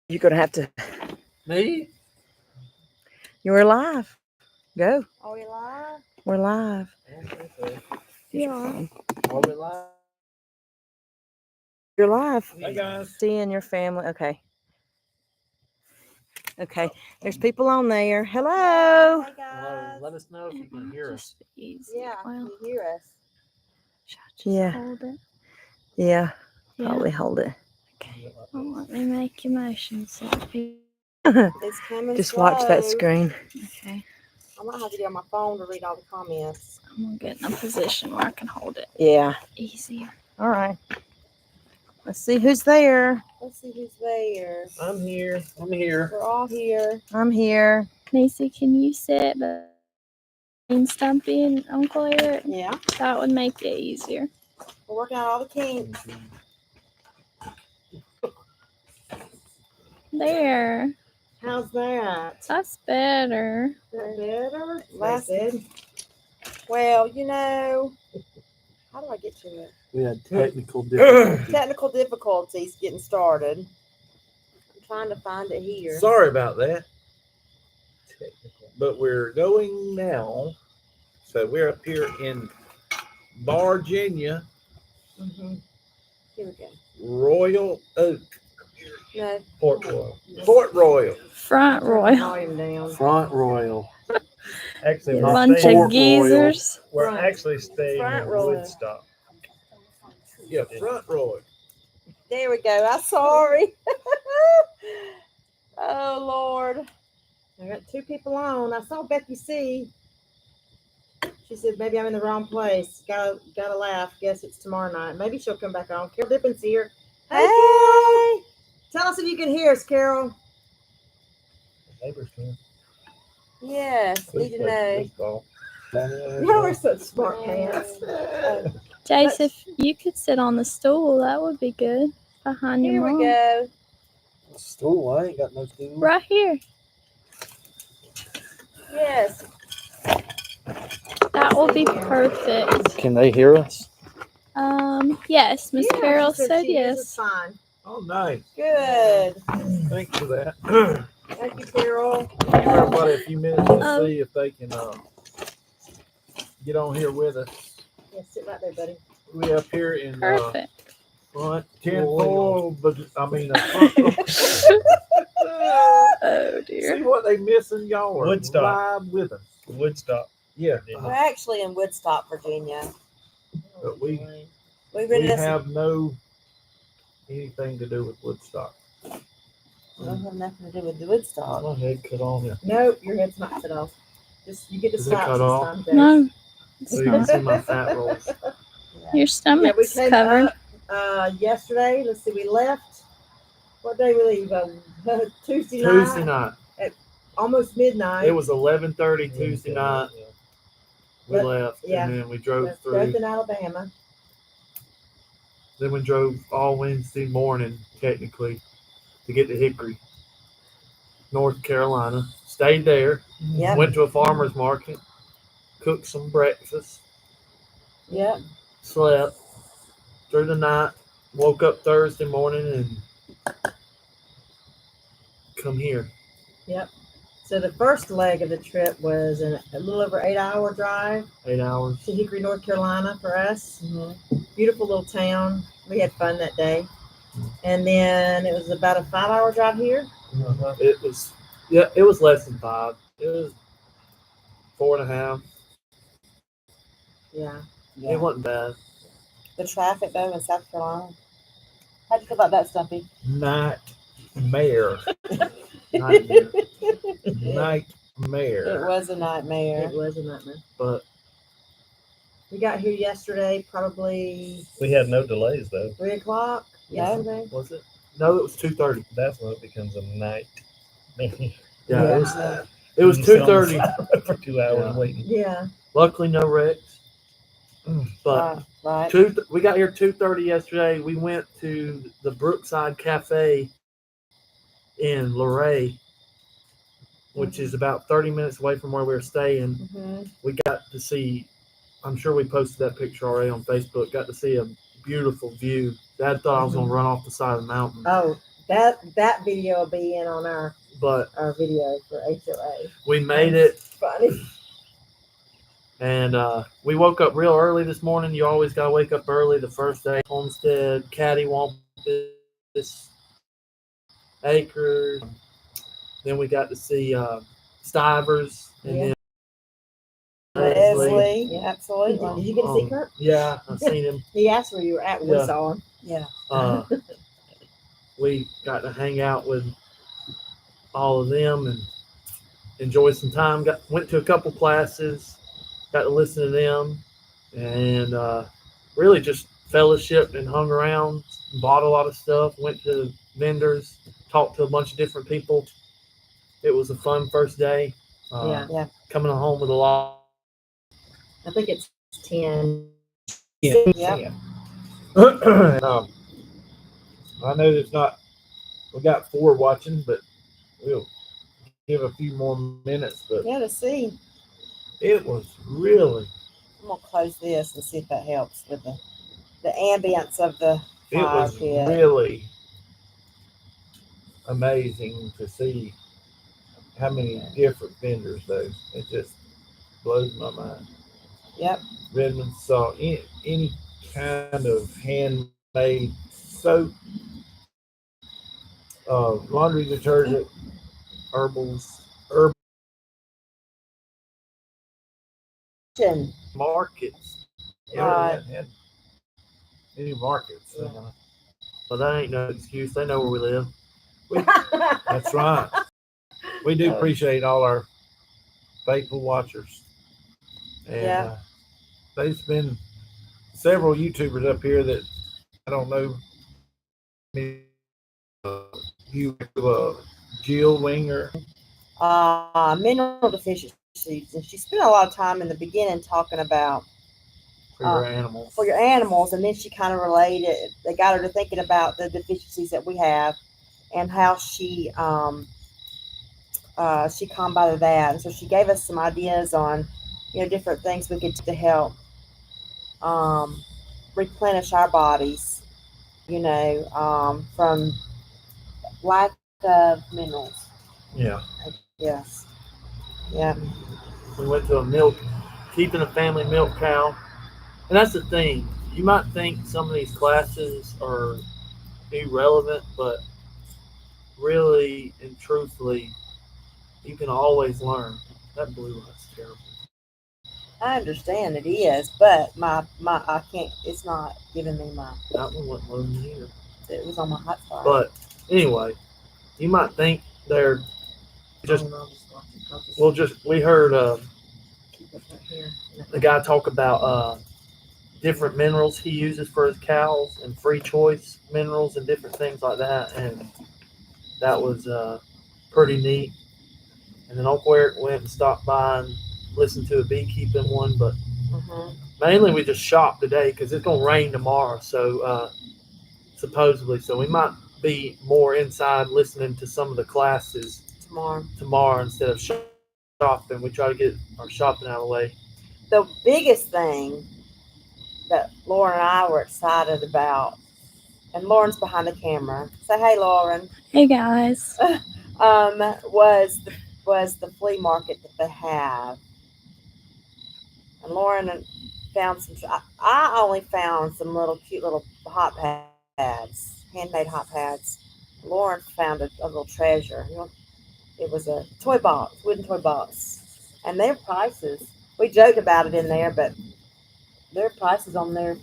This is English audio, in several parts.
You're gonna have to. Me? You're live. Go. Are we live? We're live. Yeah. Are we live? You're live. Hey guys. Seeing your family. Okay. Okay. There's people on there. Hello. Hey Hello. guys. Let us know if you can hear us. Yeah, Well, can you hear us? should I just Yeah. hold it? Yeah. Yeah. Probably hold it. Okay. Well, let me make your motion so people. It's coming Just slow. watch that screen. Okay. I might have to get on my phone to read all the comments. I'm gonna get in a position where I can hold it Yeah. easier. All right. Let's see who's there. Let's see who's there. I'm here. I'm here. We're all here. I'm here. Nisa, can you sit between Stumpy and Uncle Eric? Yeah. That would make it easier. We're working out all the kinks. There. How's that? That's better. Is that better? Last Well, you know, how do I get to it? We had technical difficulties. Technical difficulties getting started. I'm trying to find it here. Sorry about that. But we're going now. So we're up here in Virginia, Mm-hmm. Here we go. Royal Oak, No. Fort Royal. Fort Royal. Front Royal. Volume down. Front Royal. Actually, A Not bunch Fort of Royal. geezers. we're Front. actually staying Front in row. Woodstock. Yeah, Front Royal. There we go. I'm sorry. Oh Lord. I got two people on. I saw Becky C. She said maybe I'm in the wrong place. Gotta laugh. Guess it's tomorrow night. Maybe she'll come back on. Carol Dippin's here. Hey, Carol. Tell us if you can hear us, Carol. Neighbors can. Yes, need to know. Baseball. Y'all are such smart pants. Jace, if you could sit on the stool, that would be good. Behind Here your we mom. go. Stool. I ain't got no stool. Right here. Yes. That will be perfect. Can they hear us? Yes, Miss Yeah, Carol she said she is. It's yes. fine. Oh, nice. Good. Thanks for that. Thank you, Carol. Give everybody a few minutes to Oh. see if they can get on here with us. Yeah, sit right there, buddy. We up here in Perfect. front tinfoil, but front row. Oh See dear. what they missing, y'all are Woodstock. live with us. Woodstock. Yeah, We're actually in Woodstock, Virginia. but we We really doesn't have no anything to do with Woodstock. have nothing to do with the Woodstock. My head cut on here. Nope, your head's not cut off. Just you get to Is it stop cut this off? time, Dave. No, So you can see my fat rolls. your Yeah, we stomach's came covered. up yesterday. Let's see, we left. What day we leave? Tuesday night. Tuesday night. Almost midnight. It was 11:30 Tuesday night. We left, yeah. and then we drove Left through. Dothan, Alabama. Then we drove all Wednesday morning, technically, to get to Hickory, North Carolina. Stayed there. Yep. Went to a farmer's market, cooked some breakfast, Yep. slept through the night, woke up Thursday morning, and come here. Yep. So the first leg of the trip was a little over 8-hour drive 8 hours. to Hickory, North Carolina for us. Beautiful little town. We had fun that day. And then it was about a 5-hour drive here. It was, it was less than 5. It was 4.5. Yeah. It wasn't bad. The traffic though in South Carolina. How'd you feel about that, Stumpy? Nightmare. Nightmare. Nightmare. It was a nightmare. It was a nightmare. But We got here yesterday, probably We had no delays though. 3 o'clock yesterday. was it? No, it was 2:30. That's when it becomes a night. Yeah, Yeah. it was You sit on the 2:30. side for 2 hours Yeah. waiting. Yeah. Luckily, no wrecks. But Right. we got here 2:30 yesterday. We went to the Brookside Cafe in Luray, which is about 30 minutes away from where we were staying. Mm-hmm. We got to see, I'm sure we posted that picture already on Facebook, got to see a beautiful view. Dad thought I was going to run off the side of the mountain. Oh, That video will be in on our but video for HOA. we made it. Funny. And we woke up real early this morning. You always got to wake up early the first day. Homestead, Cattywampus, Acres. Then we got to see Stivers. And then Leslie, Yeah. absolutely. Did you get to see Kurt? Yeah, I've seen him. He asked where you were at when we Yeah. saw him. Yeah. We got to hang out with all of them and enjoy some time. Went to a couple classes, got to listen to them, and really just fellowshiped and hung around, bought a lot of stuff, went to vendors, talked to a bunch of different people. It was a fun first day. Yeah. Coming home with a lot. I think it's 10. Yep. I know there's not, we got 4 watching, but we'll give a few more minutes. But Yeah, to see. it was really, I'm gonna close this and see if that helps with the ambience of the it fire was pit. really amazing to see how many different vendors though. It just blows my mind. Yep. Redmond saw any kind of handmade soap, laundry detergent, herb Markets. Right. had any markets. Yeah. But that ain't no excuse. They know where we live. That's right. We do appreciate all our faithful watchers. And Yeah. there's been several YouTubers up here that I don't know. Jill Winger. Mineral deficiencies, and she spent a lot of time in the beginning talking about For your animals. for your animals, and then she kind of related. They got her to thinking about the deficiencies that we have, and how she combated that. And so she gave us some ideas on, different things we could do to help replenish our bodies, from lack of minerals. Yeah. Yes. Yeah. We went to keeping a family milk cow. And that's the thing. You might think some of these classes are irrelevant, but really and truthfully, you can always learn. That blue light's terrible. I understand it is, but my I can't. It's not giving me my. That one wasn't loading either. It was on my hot spot. But anyway, you might think they're just. We heard Keep it right here. the guy talk about different minerals he uses for his cows and free choice minerals and different things like that, and that was pretty neat. And then Uncle Eric went and stopped by and listened to a beekeeping one, but mainly we just shopped today because it's gonna rain tomorrow, so supposedly, so we might be more inside listening to some of the classes tomorrow instead of shopping. We try to get our shopping out of the way. The biggest thing that Lauren and I were excited about, and Lauren's behind the camera. Say hey, Lauren. Hey guys. Was the flea market that they have. And Lauren found some. I only found some cute little hot pads, handmade hot pads. Lauren found a little treasure. It was a toy box, wooden toy box, and their prices. We joked about it in there, but their prices on their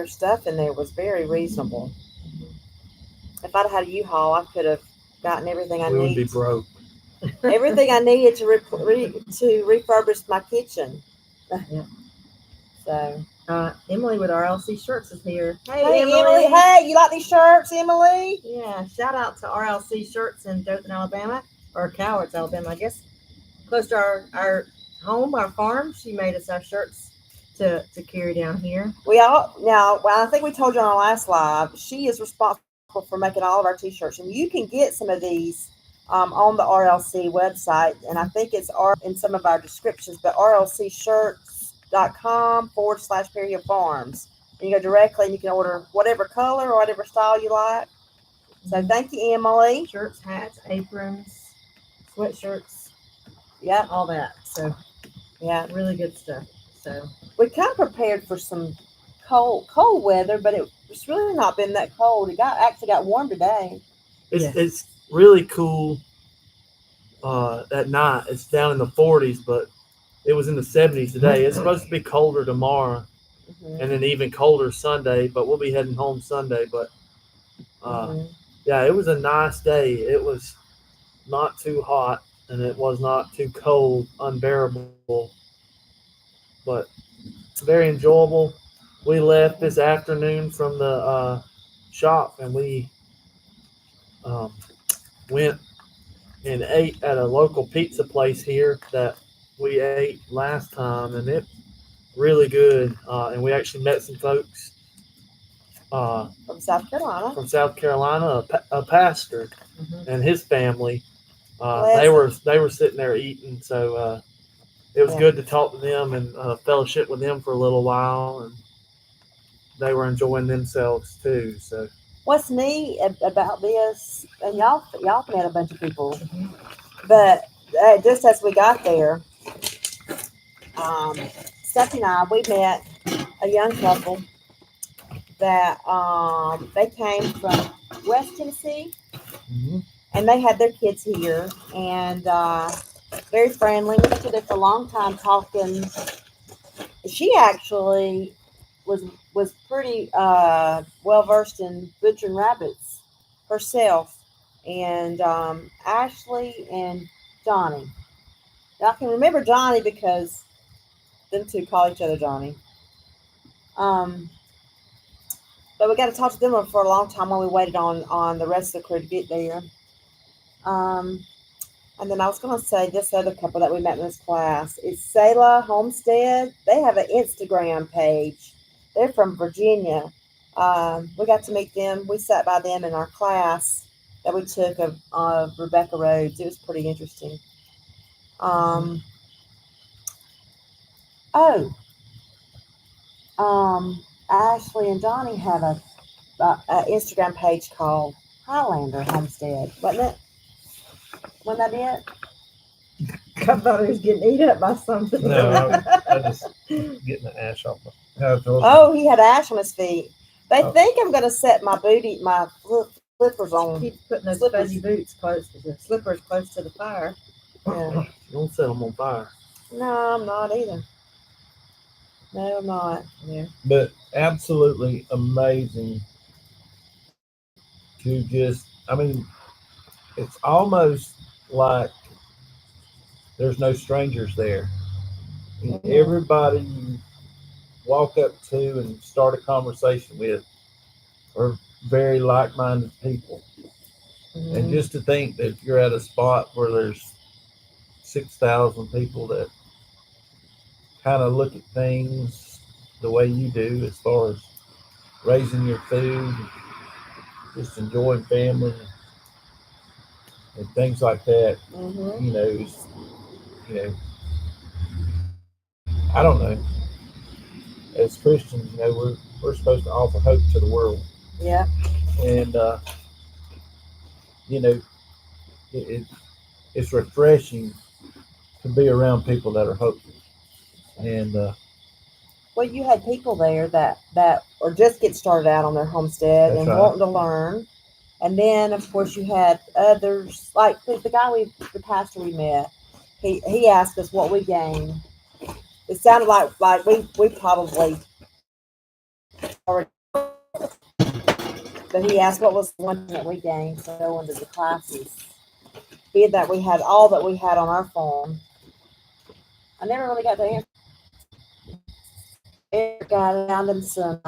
stuff in there was very reasonable. If I'd had a U-Haul, I could have gotten everything I We would be need. broke. Everything I needed to refurbish my kitchen. Yeah. So, Emily with RLC Shirts is here. hey, Emily. Hey, you like these shirts, Emily? Yeah, shout out to RLC Shirts in Dothan, Alabama, or Cowards, Alabama, I guess. Close to our home, our farm. She made us our shirts to carry down here. I think we told you on our last live, she is responsible for making all of our t-shirts, and you can get some of these on the RLC website, and I think it's in some of our descriptions, but rlcshirts.com/Perry Hill Farms. And you go directly and you can order whatever color or whatever style you like. So thank you, Emily. Shirts, hats, aprons, sweatshirts, Yep. all that. So Yeah. really good stuff. So We kind of prepared for some cold weather, but it's really not been that cold. It actually got warm today. It's really cool. At night, it's down in the 40s, but it was in the 70s today. It's supposed to be colder tomorrow, Mhm. and then even colder Sunday. But we'll be heading home Sunday. But Mhm. yeah, it was a nice day. It was not too hot, and it was not too cold, unbearable. But it's very enjoyable. We left this afternoon from the shop, and we went and ate at a local pizza place here that we ate last time, and it really good. And we actually met some folks From South Carolina. from South Carolina, a pastor Mhm. and his family. Bless They were sitting there eating, so it was Yeah. good to talk to them and fellowship with them for a little while, and they were enjoying themselves too. So What's neat about this, and y'all met a bunch of people, but just as we got there, Stephanie and I, we met a young couple that they came from West Tennessee, and they had their kids here, and very friendly. We stood there for a long time talking. She actually was pretty well versed in butchering rabbits herself, and Ashley and Johnny. Now, I can remember Johnny because them two call each other Johnny. But we got to talk to them for a long time while we waited on the rest of the crew to get there. And then I was going to say this other couple that we met in this class is Selah Homestead. They have an Instagram page. They're from Virginia. We got to meet them. We sat by them in our class that we took of Rebecca Rhodes. It was pretty interesting. Ashley and Donnie have a Instagram page called Highlander Homestead, wasn't it? Wasn't that it? I thought he was getting eaten up by something. No, I just getting the ash off my. Oh, he had ash on his feet. They Oh. think I'm going to set my flippers on. Keep putting those Slippers. fuzzy boots close, the slippers close to the fire. Yeah. don't set them on fire. No, I'm not either. No, I'm not. Yeah. But absolutely amazing to just, I mean, it's almost like there's no strangers there. I mean, everybody you walk up to and start a conversation with are very like-minded people. And just to think that you're at a spot where there's 6,000 people that kind of look at things the way you do as far as raising your food, just enjoying family and things like that, Mm-hmm. you know, I don't know. As Christians, we're supposed to offer hope to the world, Yeah. and it's refreshing to be around people that are hopeful. And Well, you had people there that or just get started out on their homestead That's and right. wanting to learn. And then, of course, you had others, like the pastor we met. He asked us what we gained. It sounded like we probably already, but he asked what was the one thing that we gained from going to the classes. Being that we had all that we had on our farm. I never really got to answer. Eric got down them some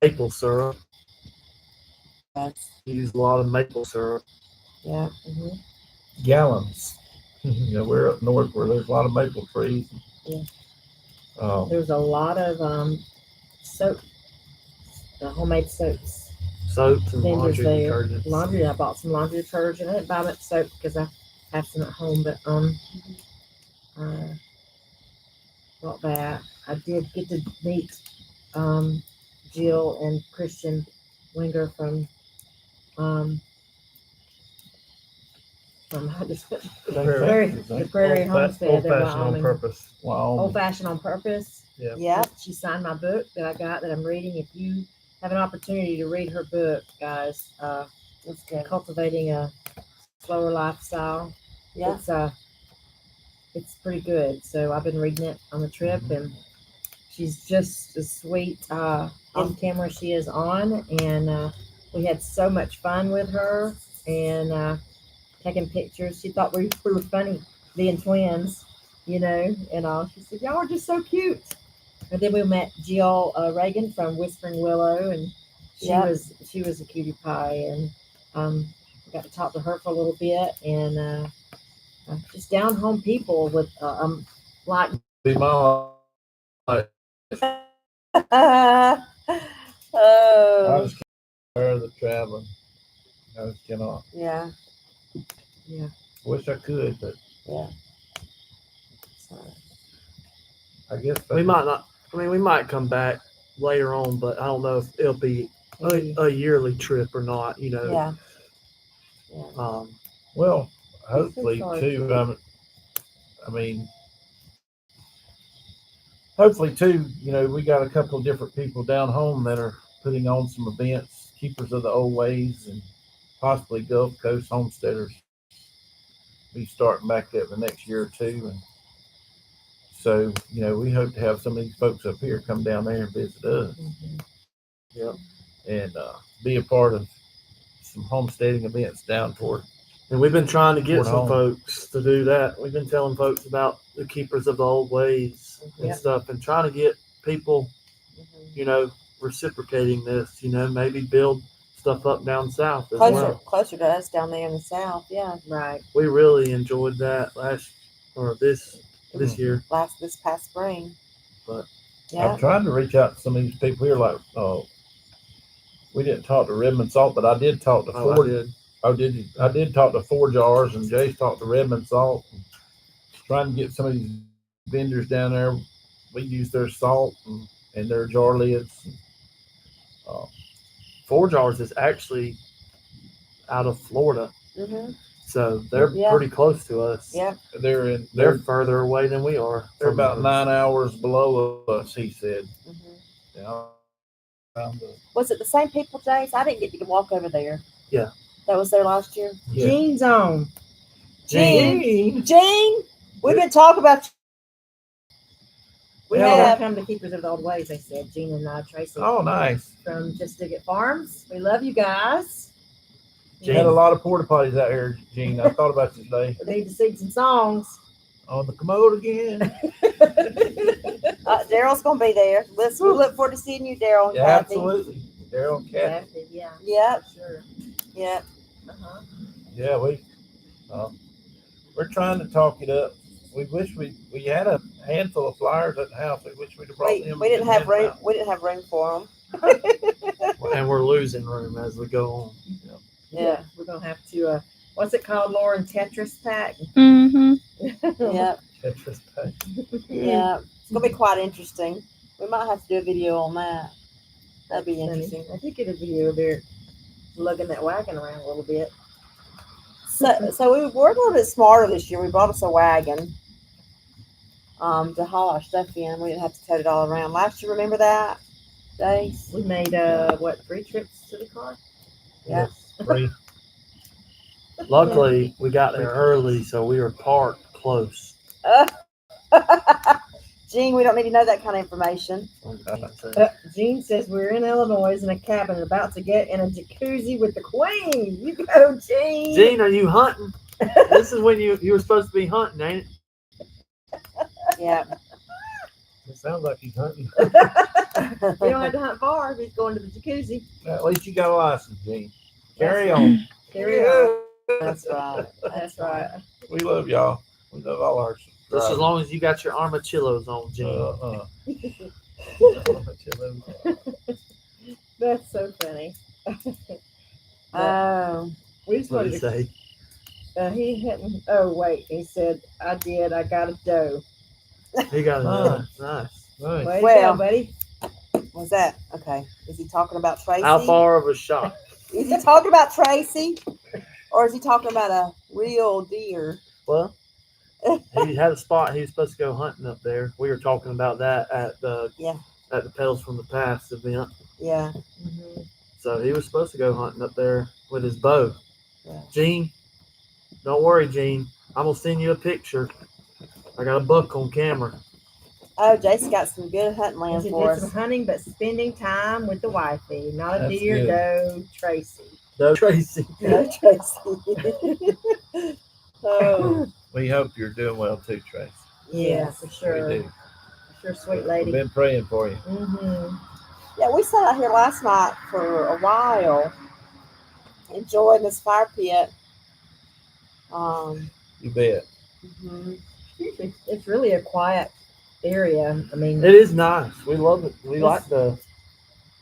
Maple syrup. that's- We use a lot of maple syrup. yeah. Mm-hmm. gallons. We're up north where there's a lot of maple trees. Yeah. There's a lot of soap, the homemade soaps. Soaps and Vendors laundry there. detergents. Laundry. I bought some laundry detergent. I didn't buy much soap because I have some at home, but bought that. I did get to meet Jill and Christian Winger from I just put Prairie. the Prairie Homestead. Old They're fashioned on Wyoming. purpose. Wow. Old fashioned on purpose. Yeah. Yeah. She signed my book that I got that I'm reading. If you have an opportunity to read her book, guys, That's good. Cultivating a Slower Lifestyle. Yeah. It's pretty good. So I've been reading it on the trip, and she's just as sweet on camera she is on, and we had so much fun with her and taking pictures. She thought we were funny being twins, and all. She said, "Y'all are just so cute." And then we met Jill Reagan from Whispering Willow, and she Yeah. was a cutie pie, and got to talk to her for a little bit, and just down home people with like Be my life. I Oh. just can't bear the traveling. I just cannot. Yeah. Wish I could, but Yeah. I guess We might not. I mean, we might come back later on, but I don't know if it'll be a yearly trip or not. Yeah. Well, hopefully sorry. too. I mean, hopefully too. We got a couple of different people down home that are putting on some events, keepers of the old ways, and possibly Gulf Coast homesteaders. Be starting back up the next year or two, and so we hope to have some of these folks up here come down there and visit us. Yep. And be a part of some homesteading events down toward. And we've been trying to get Toward some home. folks to do that. We've been telling folks about the keepers of the old ways and Yep. stuff, and trying to get people, reciprocating this. Maybe build stuff up down south as well. Closer to us down there in the south. Yeah. right. We really enjoyed that this year. This past spring. But yeah. I'm trying to reach out to some of these people here. Like, we didn't talk to Redmond Salt, but I did talk to I Ford. did. Oh, did you? I did talk to 4 Jars, and Jay's talked to Redmond Salt. And trying to get some of these vendors down there. We use their salt and their jar lids. 4 Jars is actually out of Florida, Mm-hmm. so they're Yeah. pretty close to us. Yeah. They're They're further away than we are. they're from about us. 9 hours below us. He said. Mm-hmm. Yeah. Around the- Was it the same people, Jace? I didn't get to walk over there. Yeah. That was there last year. Yeah. Jean's on. Jean, we've been talking about. We We have. come to Keepers of the Old Ways, they said. Jean and Tracy Oh, nice. from Just Dig It Farms. We love you guys. You had a lot of porta potties out here, Gene. I thought about you today. We need to sing some songs. On the commode again. Daryl's gonna be there. We look forward to seeing you, Daryl. and Yeah, Kathy. absolutely. Daryl and Kathy. Yeah, Yep. for sure. Yep. Uh-huh. Yeah, we're trying to talk it up. We wish we had a handful of flyers at the house. We wish we'd have brought them. We didn't have hand them room. out. We didn't have room for them. And we're losing room as we go on. Yeah. We're going to have to, what's it called, Lauren? Tetris pack? Mm-hmm. Yep. Tetris pack. Yeah. It's gonna be quite interesting. We might have to do a video on that. That'd be interesting. I think it'd be over there lugging that wagon around a little bit. So we were a little bit smarter this year. We brought us a wagon to haul our stuff in. We didn't have to tote it all around. Last year, remember that, Dace? We made, 3 trips to the car? Yeah. 3. Luckily, we got there early, so we were parked close. Gene, we don't need to know that kind of information. Jean says we're in Illinois in a cabin about to get in a jacuzzi with the queen. You go, Jean. Gene, are you hunting? This is when you were supposed to be hunting, ain't it? Yeah. It sounds like he's hunting. You don't have to hunt far if he's going to the jacuzzi. At least you got a license, Gene. Carry on. Carry on. That's right. That's right. We love y'all. We love all our Just as subscribers. long as you got your armadillos on, Gene. That's so funny. Oh. We just What wanted did he to, say? he hadn't, oh wait, he said, I got a doe. He got Nice. nice. Nice. Way to Well, go, buddy. Was that okay? Is he talking about Tracy? How far of a shot? Is he talking about Tracy, or is he talking about a real deer? Well, he had a spot he was supposed to go hunting up there. We were talking about that at the Yeah. at the Pedals from the Past event. Yeah. So he was supposed to go hunting up there with his bow. Yeah. Gene, don't worry, Gene. I'm gonna send you a picture. I got a buck on camera. Oh, Jason got some good hunting And land she for did some us. hunting, but spending time with the wifey, not a That's deer, good. doe, Tracy. No, Tracy. No, Tracy. Oh, We hope you're doing well too, Trace. Yeah, for sure. We do. Sure, sweet We've lady. been praying for you. Mm-hmm. yeah, we sat out here last night for a while, enjoying this fire pit. You bet. Mhm. It's really a quiet area. I mean, It is nice. We love it. We like the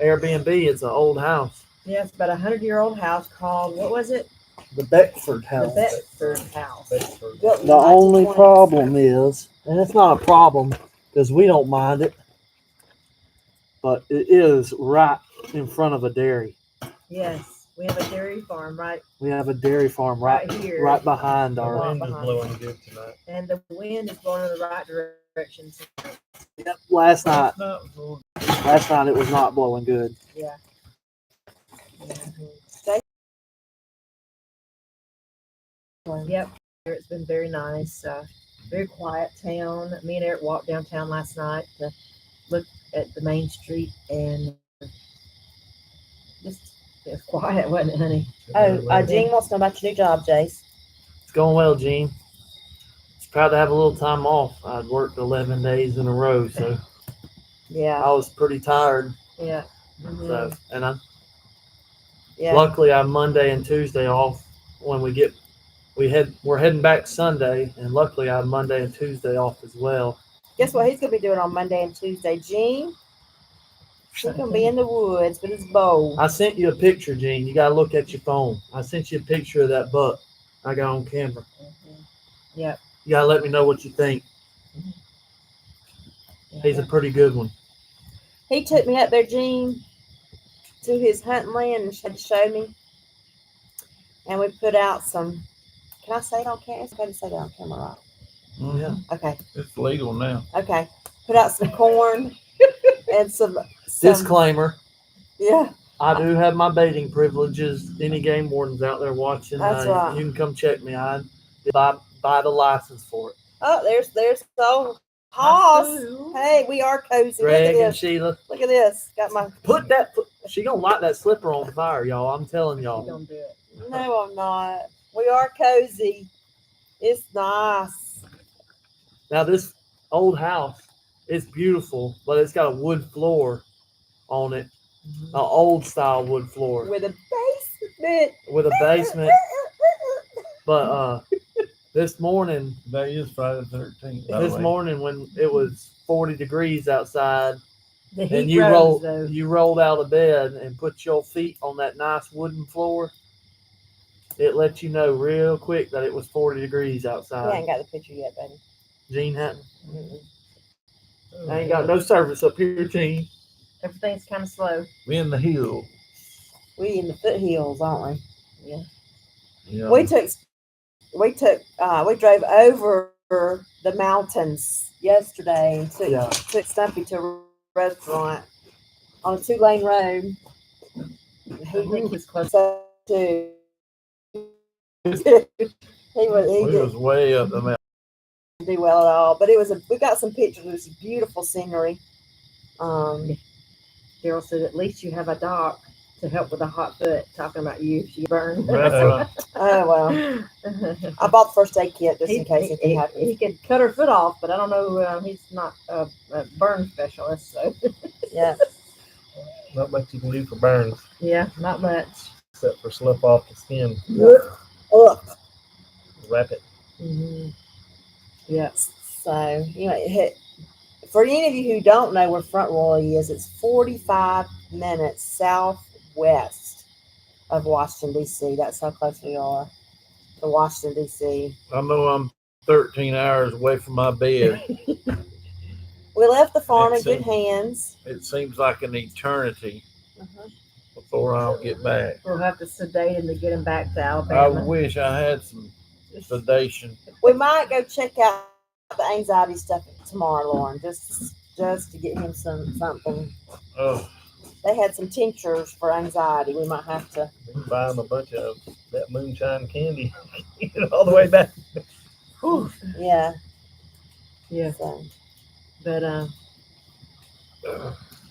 Airbnb. It's an old house. yeah, it's about 100-year-old house called, what was it? The Beckford The house. Bedford House. Built in The only 1920s. problem is, and it's not a problem because we don't mind it, but it is right in front of a dairy. Yes, we have a dairy farm right We have a dairy farm right here. right behind The our. wind is blowing good tonight. And the wind is blowing in the right direction. So, Yep, last night Last night was it was not blowing good. yeah. Yep, it's been very nice. Very quiet town. Me and Eric walked downtown last night to look at the main street, and just it was quiet, wasn't it, honey? Oh, Gene wants to know about your new job, Jace. It's going well, Gene. It's proud to have a little time off. I'd worked 11 days in a row, so Yeah. I was pretty tired. Yeah. So, and I Yeah. luckily I have Monday and Tuesday off. When we're heading back Sunday, and luckily I have Monday and Tuesday off as well. Guess what he's gonna be doing on Monday and Tuesday, Gene? He's gonna be in the woods with his bow. I sent you a picture, Gene. You gotta look at your phone. I sent you a picture of that buck I got on camera. Yep. You gotta let me know what you think. He's a pretty good one. He took me up there, Gene, to his hunting land and showed me. And we put out some. Can I say it on camera? It's okay to say that on camera, right? Yeah. Okay. It's legal now. Okay. Put out some corn and some. Disclaimer: Yeah. I do have my baiting privileges. Any game wardens out there watching, That's right. you can come check me. I buy the license for it. Oh, there's the old Hoss. Hey, we are cozy. Greg Look and at this. Sheila, Look at this. Got my. she gonna light that slipper on fire, y'all. I'm telling She's y'all. gonna do it. No, I'm not. We are cozy. It's nice. Now this old house, it's beautiful, but it's got a wood floor on it, an old style wood floor With a basement. with a basement. But this morning, Today is Friday the 13th. this morning when it was 40 degrees outside, The and heat you rose, though. rolled out of bed and put your feet on that nice wooden floor, it let you know real quick that it was 40 degrees We outside. ain't got the picture yet, baby. Gene Hatton, Oh, I ain't got no service up here, Gene. Everything's kind of slow. We in the hill. We in the foothills, aren't we? Yeah. We drove over the mountains yesterday and took Stumpy to a restaurant on a 2-lane road. I think he's close. So too. he We didn't was way up the mountain. do well at all, but we got some pictures. It was beautiful scenery. Daryl said, at least you have a doc to help with a hot foot, talking about you if you burn. That's right. Oh well, I bought the first aid kit just in case anything happens. he could cut her foot off, but I don't know. He's not a burn specialist, so Yeah. Not much you can do for burns yeah, not much. except for slip off the skin, Ugh. wrap it. Mm-hmm. Yeah. So, for any of you who don't know where Front Royal is, it's 45 minutes southwest of Washington, D.C. That's how close we are to Washington, D.C. I know I'm 13 hours away from my bed. We left the farm in That's good it. hands. It seems like an eternity. Uh-huh. before I'll get back. We'll have to sedate him to get him back to I Alabama. wish I had some sedation. We might go check out the anxiety stuff tomorrow, Lauren, just to get him something. Oh, They had some tinctures for anxiety. We might have to. We can buy him a bunch of that moonshine candy. Get it all the way back. Yeah. Yeah, So but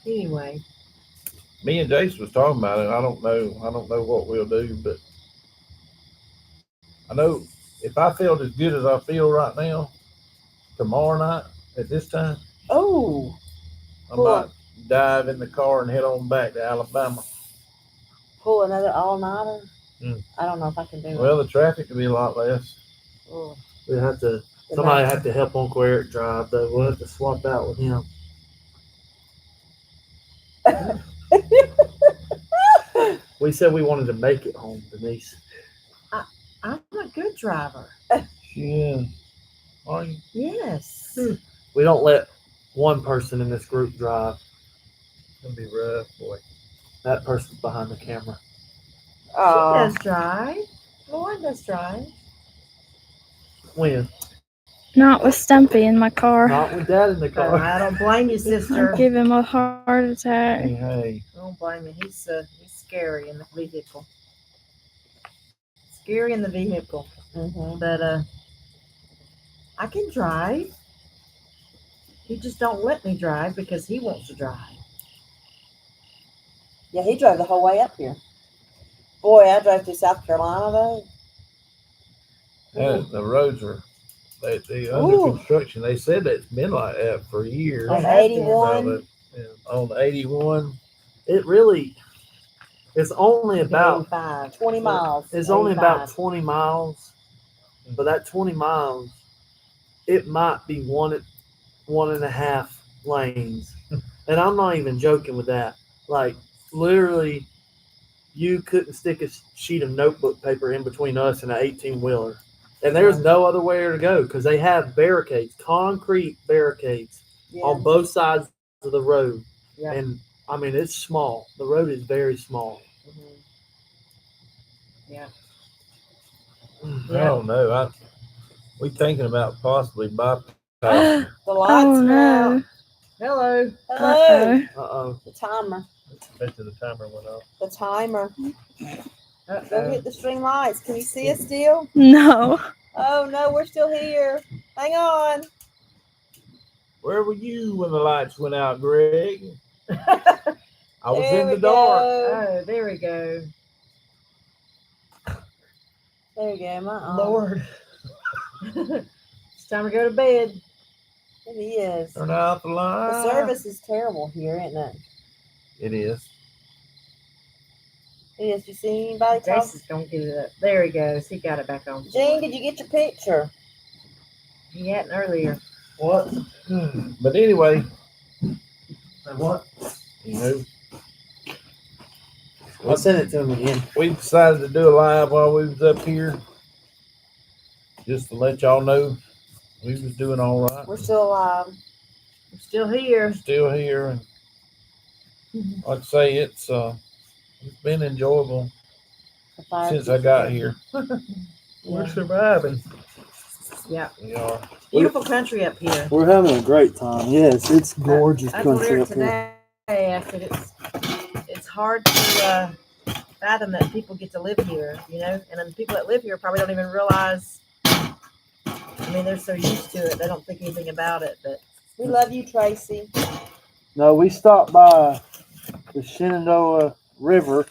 anyway, me and Jason was talking about it. I don't know what we'll do, but I know if I felt as good as I feel right now, tomorrow night at this time, oh, I Cool. might dive in the car and head on back to Alabama. pull another all nighter. Mm. I don't know if I can do it. Well, the traffic could be a lot less. Oh, We have to. the Somebody night- have to help Uncle Eric drive though. We'll have to swap out with him. We said we wanted to make it home, Denise. I'm a good driver. Yeah. Are you? Yes. We don't let one person in this group drive. It's gonna be rough, boy. That person's behind the camera. She Oh, does drive. Lauren does drive. When? Not with Stumpy in my car. Not with Dad in the Oh, car. I don't blame you, sister. I'll give him a heart attack. Hey. I don't blame you. He's scary in the vehicle. Scary in the vehicle. mhm. But I can drive. He just don't let me drive because he wants to drive. Yeah, he drove the whole way up here. Boy, I drove through South Carolina though. Yeah, the roads are they Ooh. under construction. They said it's been like that for years. On It has been. 81. No, but, on 81, It really. It's only about. 85. 20 miles. It's only about 85. 20 miles. But that 20 miles, it might be one and a half lanes. And I'm not even joking with that. Like, literally, you couldn't stick a sheet of notebook paper in between us and an 18-wheeler. And there's no other way to go because they have barricades, concrete barricades Yeah. on both sides of the road. Yeah. And, I mean, it's small. The road is very small. Mhm. I don't know. We thinking about possibly bypassing. The lights Oh are out. no. Hello. Hello. Uh-oh. Uh-oh. The timer. I bet you the timer went off. The timer. Go Uh-oh. hit the string lights. Can you see us still? No. Oh no, we're still here. Hang on. Where were you when the lights went out, Greg? I was There in we the dark. go. Oh, there we go. There we go. My Lord. It's time to go to bed. It is. Turn out the light. The service is terrible here, isn't it? It is. It is. You see anybody talk? Jason's gonna get it up. There he goes. He got it back on. Gene, did you get your picture? He hadn't earlier. What? But anyway, What? you know, I'll send it to him again. we decided to do a live while we was up here, just to let y'all know we was doing all right. We're still alive. We're still here. Still here, and like I say, it's been enjoyable The fire since I got here. We're Yeah. surviving. Yeah. We are. Beautiful country up here. We're having a great time. Yes, it's gorgeous I told country her up here. today, I said it's hard to fathom that people get to live here, you know, and then people that live here probably don't even realize. I mean, they're so used to it, they don't think anything about it. But We love you, Tracy. No, we stopped by the Shenandoah River.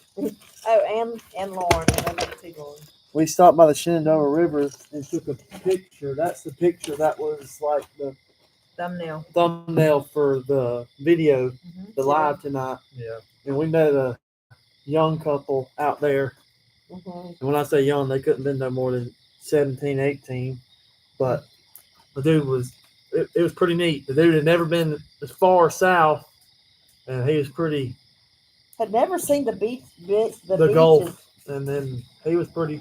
Oh, and Lauren. And another two Lauren. We stopped by the Shenandoah River and took a picture. That's the picture that was like the thumbnail. thumbnail for the video, Mhm. the live tonight. Yeah. And we met a young couple out there. Mhm. And when I say young, they couldn't have been no more than 17, 18. But the dude was, it was pretty neat. The dude had never been as far south, and he was pretty, Had never seen the beach. The the beaches. Gulf. And then he was pretty,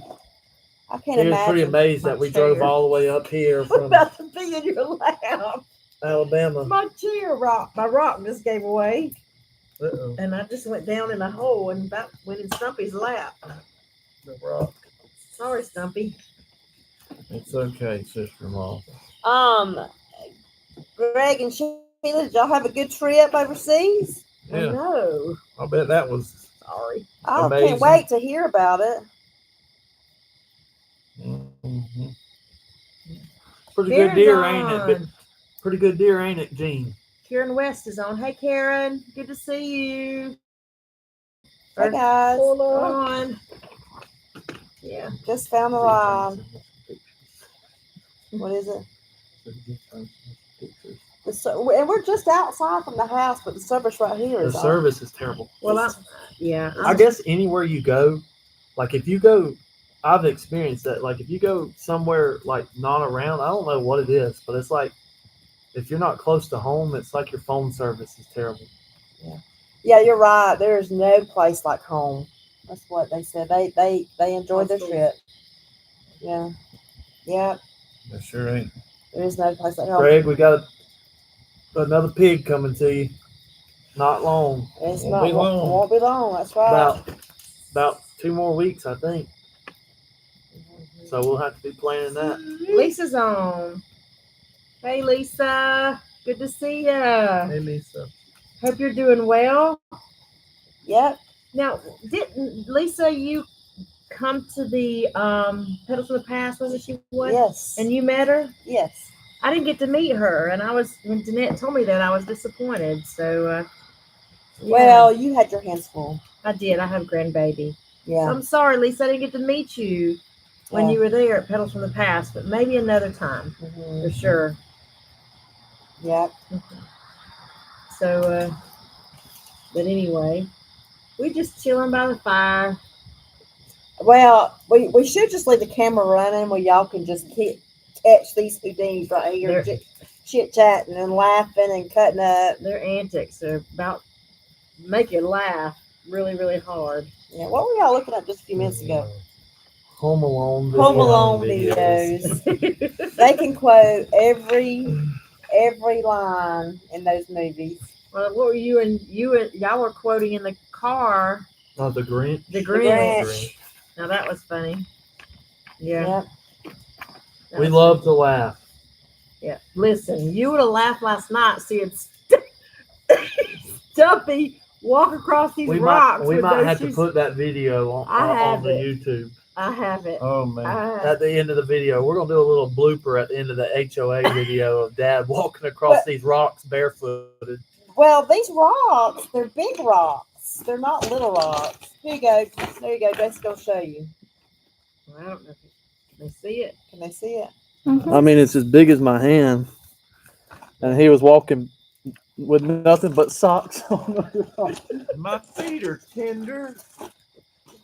I can't he was pretty imagine. amazed that we drove chair. all the way up here I'm from about to be in your lap. Alabama. My chair rock. My rock just gave away. Uh-oh. and I just went down in a hole and about went in Stumpy's lap. The rock. Sorry, Stumpy. It's okay, sister-in-law. Greg and Sheila, did y'all have a good trip overseas? I Yeah, know. I bet that was. Sorry. I Amazing. can't wait to hear about it. Mhm. Pretty Karen's good deer, ain't it? on. But pretty good deer, ain't it, Gene? Karen West is on. Hey, Karen. Good to see you. Hey guys, Hold on. Yeah. just found the line. What is it? And we're just outside from the house, but the service right here The is on. service is terrible. Well, I guess anywhere you go, like if you go, I've experienced that. Like if you go somewhere like not around, I don't know what it is, but it's like if you're not close to home, it's like your phone service is terrible. Yeah, you're right. There's no place like home. That's what they said. They enjoyed their trip. Yeah. Yeah. That sure ain't. There is no place like home. Greg, we got another pig coming to you. Not long. It's Won't not be long. won't be long. That's right. About 2 more weeks, I think. So we'll have to be planning that. Lisa's on. Hey, Lisa. Good to see ya. Hey, Lisa. Hope you're doing well. Yep. Now, didn't Lisa, you come to the Pedals from the Past, wasn't she? What? Yes. And you met her? Yes. I didn't get to meet her, and when Danette told me that, I was disappointed. So, yeah, Well, you had your hands full. I did. I have a grandbaby. Yeah. I'm sorry, Lisa, I didn't get to meet you when Yeah. you were there at Pedals from the Past, but maybe another time Mhm. for sure. Yep. So, but anyway, we just chilling by the fire. Well, we should just leave the camera running where y'all can just catch these Houdinis right here, chit chatting and laughing and cutting up. Their antics are about make you laugh really, really hard. Yeah. What were y'all looking at just a few minutes ago? Home Alone. Home video. Alone videos. They can quote every line in those movies. Well, what were y'all were quoting in the car? Oh, the Grinch. The The Grinch. Grinch. Now that was funny. Yeah. Yep. that We was love to laugh. Yeah. Listen, you would have laughed last night seeing Stumpy walk across these We rocks. might with have those to shoes. put that video on I have the it. YouTube. I have it. Oh man. At the end of the video, we're gonna do a little blooper at the end of the HOA video of Dad walking across these rocks barefooted. Well, these rocks, they're big rocks. They're not little rocks. Here you go. There you go. Jason's going to show you. I don't know if they see it. Can they see it? Mhm. I mean, it's as big as my hand, and he was walking with nothing but socks on. My feet are tender.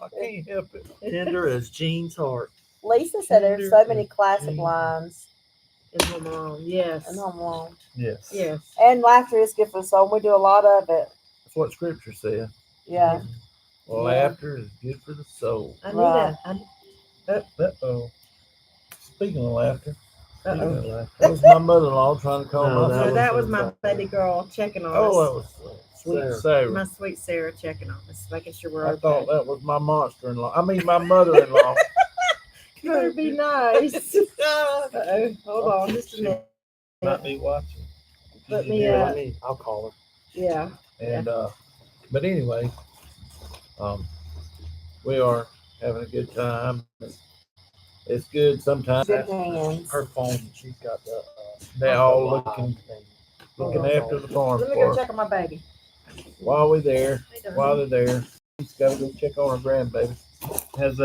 I can't help it. Tender as Jean's heart. Lisa said there's so many classic lines In Home Alone. Yes. in Home Alone. Yes. Yes. And laughter is good for the soul. We do a lot of it. That's what Scripture said. Yeah. Well, Yeah. laughter is good for the soul. I knew Right. that. Uh-oh. Speaking of laughter, Uh-oh. that was my mother-in-law trying to call No, my So phone. that was my baby girl checking on Oh, us. that was sweet Sarah. Sarah. My sweet Sarah checking on us, making sure we're I okay. thought that was my monster-in-law. I mean, my mother-in-law. You better be nice. Uh-oh. Hold on just a minute. Might be watching. Let me, Yeah, I'll call her. yeah. And but anyway, we are having a good time. It's good sometimes. Good hands. Her phone, she's got the. They're all looking after the farm Let me for go us. check on my baby. While we're there, Hey, darling. while they're there, she's got to go check on her grandbaby. Has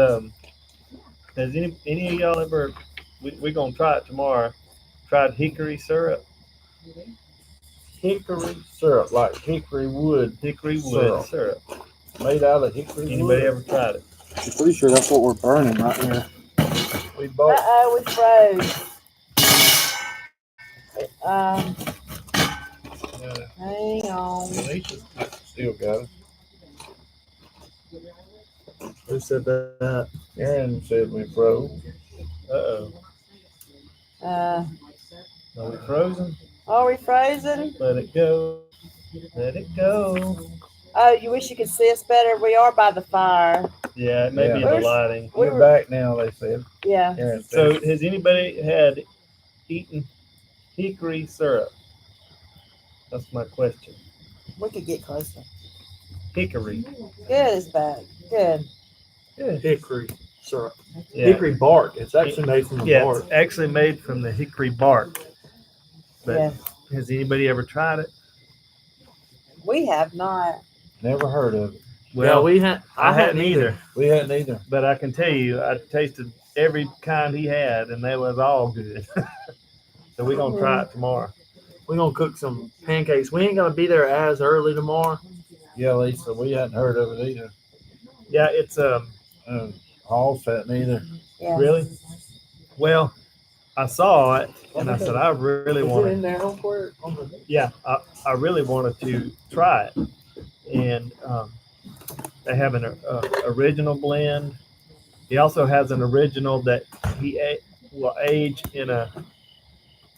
any of y'all ever? We're gonna try it tomorrow. Tried hickory syrup. Hickory syrup, like hickory wood, Hickory wood syrup. made out of hickory Anybody wood. ever tried it? I'm pretty sure that's what we're burning right here. We bought. Uh-oh, we froze. Hang on. Alicia's still got it. Who said that? Aaron said we froze. Uh-oh. Uh, Are we frozen? are we frozen? Let it go. Let it go. know, you wish you could see us better. We are by the fire. Yeah, it may be Yeah. the lighting. We We're were- back now, they said. Yeah. Aaron So said. has anybody had eaten hickory syrup? That's my question. We could get closer. Hickory. Good is bad. Good. Hickory syrup. Yeah. Hickory bark. It's actually made from the Yeah, bark. it's actually made from the hickory bark. But Yeah. has anybody ever tried it? We have not. Never heard of it. Well, we had. I hadn't either. We hadn't either. But I can tell you, I tasted every kind he had, and they was all good. So we're gonna try it tomorrow. We're gonna cook some pancakes. We ain't gonna be there as early tomorrow. Yeah, Lisa, we hadn't heard of it either. Yeah, it's Hall's hadn't either. Yeah. really well. I saw it, and I said I really wanted. there home court? Yeah, I really wanted to try it, and they have an original blend. He also has an original that will age in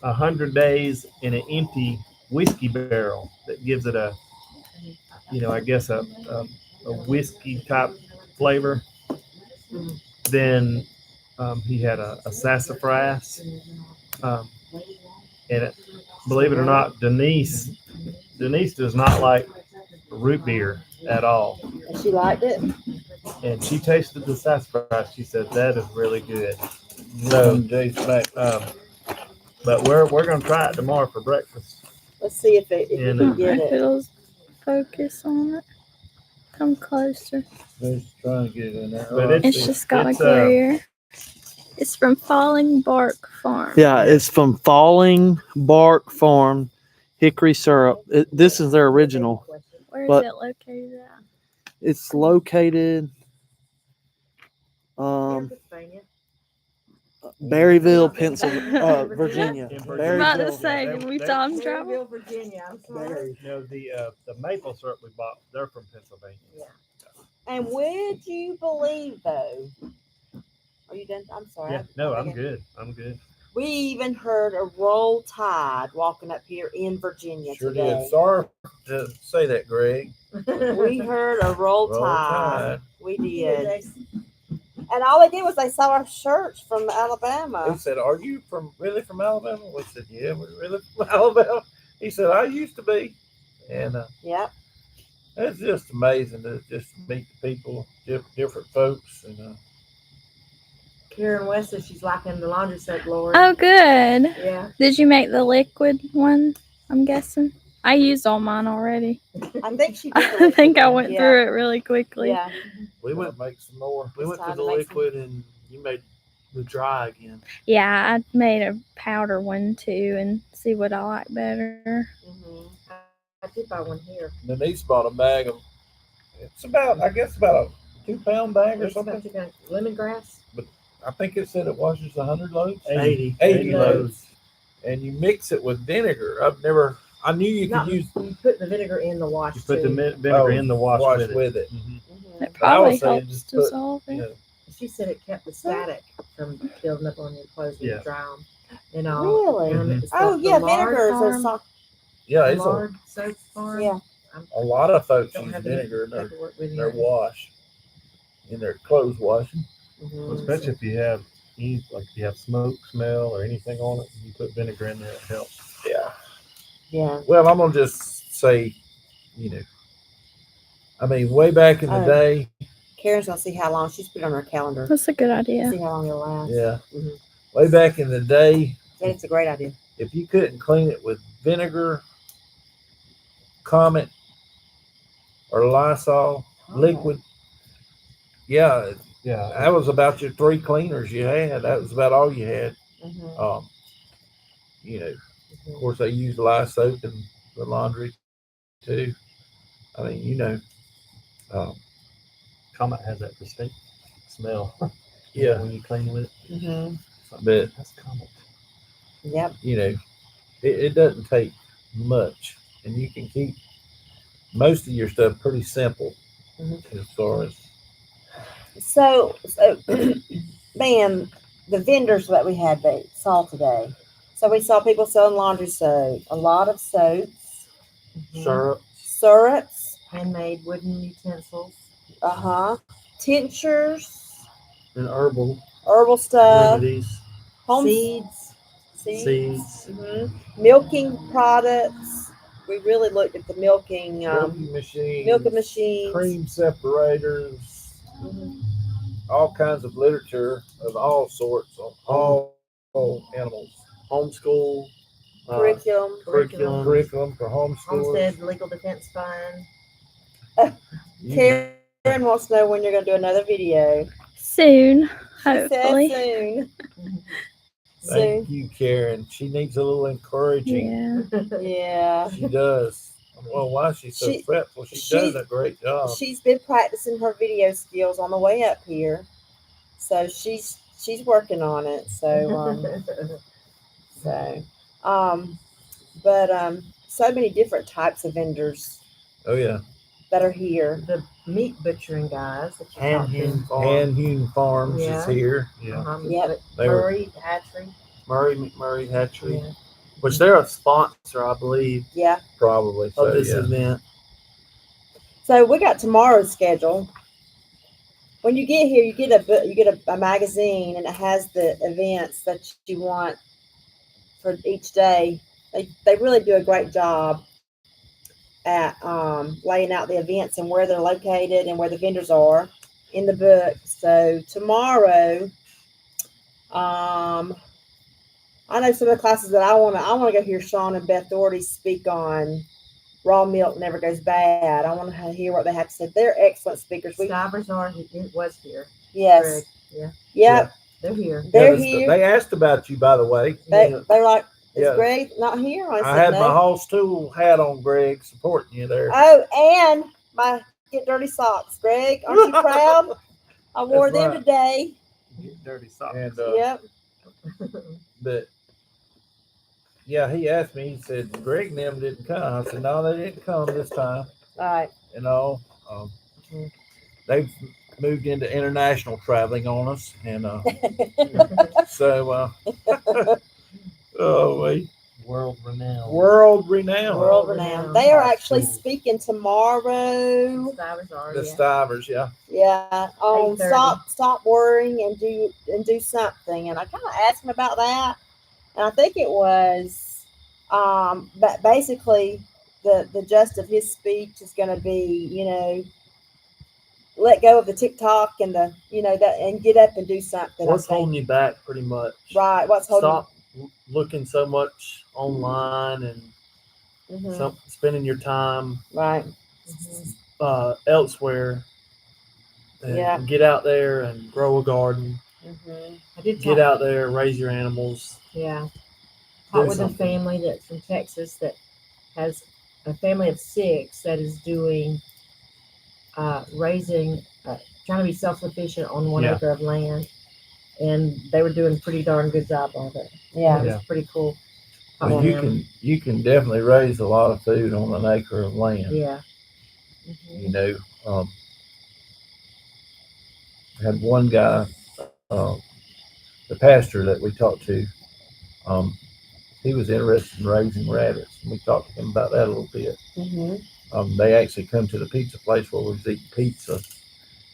100 days in an empty whiskey barrel that gives it a, I guess a whiskey type flavor. Then he had a sassafras, and believe it or not, Denise does not like root beer at all, And she liked it. and she tasted the sassafras. She said that is really good. So, Jay's back. But we're gonna try it tomorrow for breakfast. Let's see if we And, can get If it. it'll focus on it. Come closer. Just trying to get it in there. But Oh, I It's see. just got a it's, glare. It's from Falling Bark Farm. Yeah, it's from Falling Bark Farm, hickory syrup. This is their original. Where is but- it located at? It's located Pennsylvania. Berryville, Pennsylvania, Virginia. In I'm about to Berryville. say, did we time travel? Louisville, Virginia. I'm sorry. The maple syrup we bought, they're from Pennsylvania. And would you believe, though? Are you done? I'm sorry. Yeah, no, I'm good. I'm good. We even heard a roll tide walking up here in Virginia Sure today. did. Sorry to say that, Greg. We heard a roll Roll tide. Tide. We did. And all they did was they saw our shirts from He Alabama. said, "Are you really from Alabama?" We said, "Yeah, we're really from Alabama." He said, "I used to be," and Yep. it's just amazing to just meet the people, different folks, and Karen West says she's liking the laundry soap, Lord. Oh, good. Yeah. Did you make the liquid one? I'm guessing. I used all mine already. I think she did. I think I went Yeah. through it really quickly. Yeah. We went. make some more. We went It's to time the to make some. liquid, and you made the dry again. Yeah, I made a powder one too, and see what I like better. Mhm. I did buy one here. Denise bought a bag of. It's about, I guess, about a 2-pound bag or It's about something. you got lemongrass. I think it said it washes 100 loads. 80. 80 loads. loads. And you mix it with vinegar. I knew you could No, use you put the vinegar in the wash. You put the too. vinegar in the wash, wash with it. Mhm. Mhm. It But I probably was saying helps just put, dissolve you it. know, She said it kept the static from building up on your clothes when Yeah. you dry them. And all. Really? And it's Oh, the yeah, lard vinegar is a farm, soft. yeah, the it's lard soap farm. Yeah. a lot of folks Don't use have any vinegar in paperwork with their you. wash, in their clothes washing. Well, especially if you have if you have smoke smell or anything on it, you put vinegar in there, it helps. Yeah. Yeah. Well, I'm gonna just say, I mean, way back in the Oh. day, Karen's gonna see how long she's put it on her calendar. That's a good idea. See how long it'll last. yeah, Mhm. way back in the day, Yeah, it's a great idea. if you couldn't clean it with vinegar, Comet, or Lysol liquid, yeah, Yeah. that was about your 3 cleaners you had. That was about all you had. Mhm. Of course, they use lye soap in the laundry too. I mean, Comet has that distinct smell. yeah, When you clean with it. Mhm. but That's Comet. Yep. it doesn't take much, and you can keep most of your stuff pretty simple Mhm. as far as So, man, the vendors that we had they saw today. So we saw people selling laundry soap, a lot of soaps, Syrup. syrups, handmade wooden utensils. Uh-huh. Tinctures, And herbal herbal stuff, remedies, home Seeds. seeds. milking products. We really looked at the milking Milking machines, milking machines. cream separators, Mhm. all kinds of literature of all sorts on all animals. Homeschool Curriculum. curriculum. Curriculum for homeschoolers. Homestead Legal Defense Fund. Karen wants to know when you're going to do another video. Soon, She hopefully. said soon. Thank you, Karen. She needs a little encouraging. Yeah. Yeah. She does. Well, why is she so She- fretful? She she- does a great job. She's been practicing her video skills on the way up here. So she's working on it. So many different types of vendors Oh yeah, that are here. The meat butchering guys that you Hand talked to. hewn farm. Hand Hewn Farms Yeah. is here. Yeah. Yep. They were Murray Hatchery. Murray McMurray Hatchery, Yeah. which they're a sponsor, I believe, Yeah. probably so. of this Yeah. event. So we got tomorrow's schedule. When you get here, you get a magazine, and it has the events that you want for each day. They really do a great job at laying out the events and where they're located and where the vendors are in the book. So tomorrow, I know some of the classes that I want to go hear Sean and Beth Doherty speak on. Raw milk never goes bad. I want to hear what they have to say. They're excellent speakers. Stivers are. It was here. Yes. Greg. Yeah. Yep. They're here. They're Yeah, here. They asked about you, by the way. They're like, is Yeah. Greg not here? I said, had no. my Hall's Tool hat on, Greg, supporting you there. Oh, and my Get Dirty socks. Greg, aren't you proud? I wore That's them right. today. Get dirty socks. And Yep. but yeah, he asked me. He said, "Greg and them didn't come." I said, "No, they didn't come this time." All right. You know, they've moved into international traveling on us, and so oh wait, World renowned. world renowned. World renowned. renowned. They are actually Cool. speaking tomorrow. Stivers are. The Yeah. Stivers, yeah. Yeah. On 8:30. stop worrying and do something. And I kind of asked him about that, and I think it was, but basically the gist of his speech is going to be, let go of the TikTok and that and get up and do something. What's I think. holding you back, pretty much? Right. What's holding? Stop looking so much online and Mhm. spending your time Right. elsewhere. And Yeah. get out there and grow a garden. Mhm. I did Get talk, out there, raise your animals. Yeah. Do Talk with a something. family that's from Texas that has a family of 6 that is doing raising, trying to be self-sufficient on 1 Yeah. acre of land, and they were doing a pretty darn good job of it. Yeah. It was pretty cool. Well, talking you to them. can definitely raise a lot of food on an acre of land. Yeah. You know, had one guy, the pastor that we talked to, he was interested in raising rabbits, and we talked to him about that a little bit. Mhm. They actually come to the pizza place where we was eating pizza,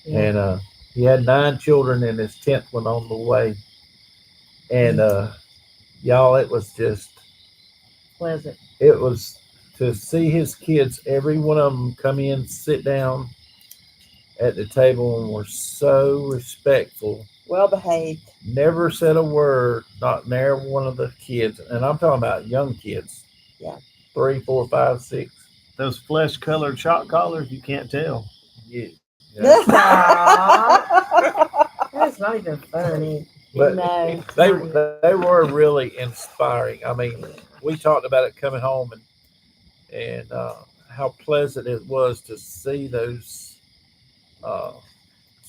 Yeah. and he had 9 children, and his 10th one on the way. And y'all, it was Pleasant. it was to see his kids, every one of them come in, sit down at the table, and were so respectful. Well behaved. Never said a word, not near one of the kids. And I'm talking about young kids. Yeah. 3, 4, 5, 6. Those flesh colored shock collars, you can't tell. Yeah. That's not even funny. But No. they were really inspiring. I mean, we talked about it coming home, and how pleasant it was to see those